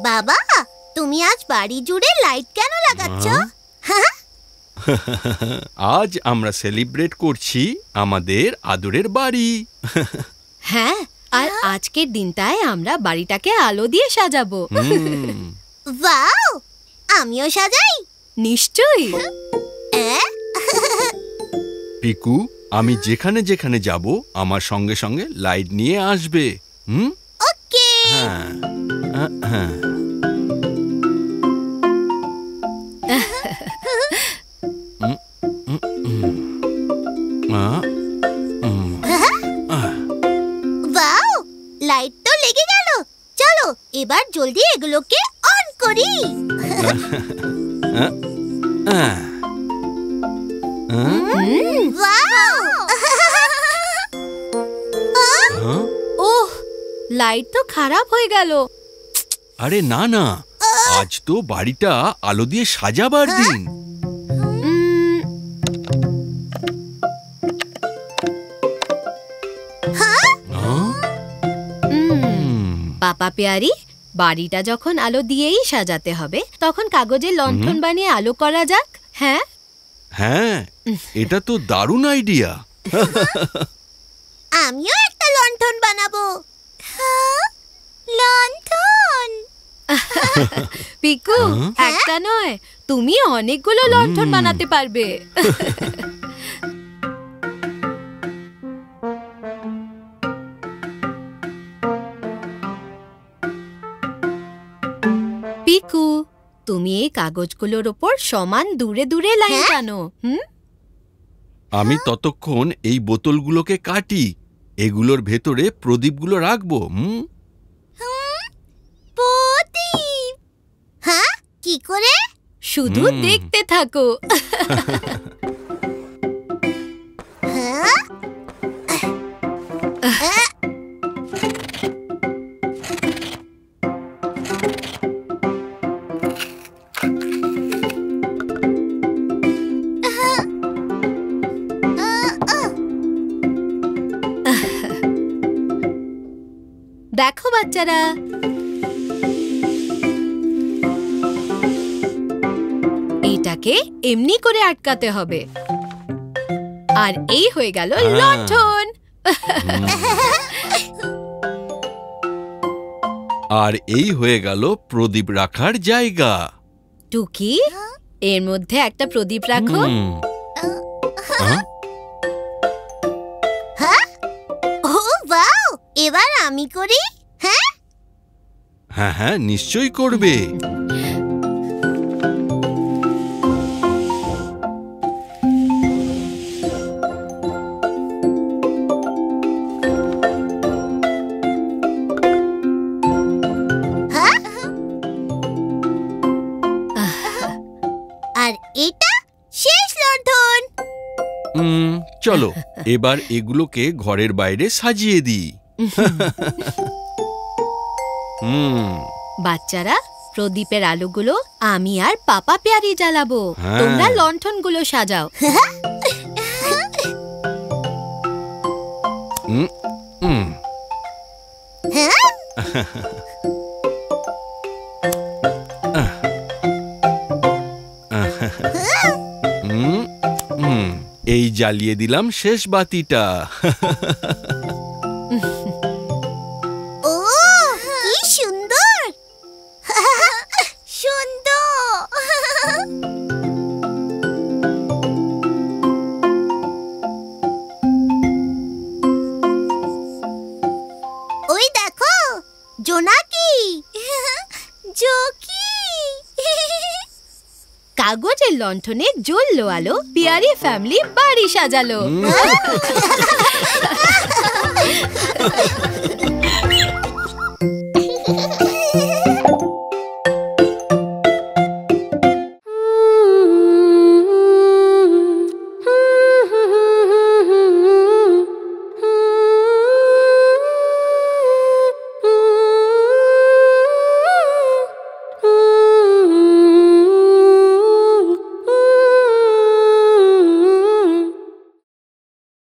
বাবা, তুমি আজ বাড়ি জুড়ে লাইট কেন লাগাচ্ছ? আজ আমরা সেলিব্রেট করছি আমাদের আদরের বাড়ি। হ্যাঁ, আর আজকের দিনটায় আমরা বাড়িটাকে আলো দিয়ে সাজাবো। ওয়াও, আমিও সাজাই। নিশ্চয়ই। পিকু, আমি যেখানে যেখানে যাব আমার সঙ্গে সঙ্গে লাইট নিয়ে আসবে। ওকে। হ্যাঁ। ওয়াও, লাইট তো লেগে গেল। চলো এবার জলদি এগুলোকে অন করি। ওহ, লাইট তো খারাপ হয়ে গেল। আরে না না, আজ তো বাড়িটা আলো দিয়ে সাজাবার দিন। পাপা পেয়ারি, বাড়িটা যখন আলো দিয়েই সাজাতে হবে তখন কাগজের লণ্ঠন বানিয়ে আলো করা যাক। হ্যাঁ হ্যাঁ, এটা তো দারুণ আইডিয়া। আমিও একটা লণ্ঠন বানাবো। লণ্ঠন। পিকু, একটা নয়, তুমি অনেকগুলো লণ্ঠন বানাতে পারবে। পিকু, তুমি এই কাগজগুলোর ওপর সমান দূরে দূরে লাইন টানো। আমি ততক্ষণ এই বোতলগুলোকে কাটি, এগুলোর ভেতরে প্রদীপগুলো রাখবো। প্রদীপ? হ্যাঁ, কি করে? শুধু দেখতে থাকো। দেখো বাচ্চারা, এটাকে এমনি করে আটকাতে হবে। আর এই হয়ে গেল লণ্ঠন। আর এই হয়ে গেল প্রদীপ রাখার জায়গা। টুকি, এর মধ্যে একটা প্রদীপ রাখো। এবার আমি করি। হ্যাঁ হ্যাঁ হ্যাঁ, নিশ্চয়ই করবে। আর এটা শেষ লণ্ঠন। চলো এবার এগুলোকে ঘরের বাইরে সাজিয়ে দিই। বাচ্চারা, প্রদীপের আলোগুলো আমি আর পাপা পেয়ারি জ্বালাবো। তোমরা লণ্ঠনগুলো সাজাও। এই জ্বালিয়ে দিলাম শেষ বাতিটা। ও, কি সুন্দর। সুন্দর। ওই দেখো, জোনাকি। জোকি। কাগজের লণ্ঠনে জ্বললো আলো, পেয়ারি ফ্যামিলি বাড়ি সাজালো।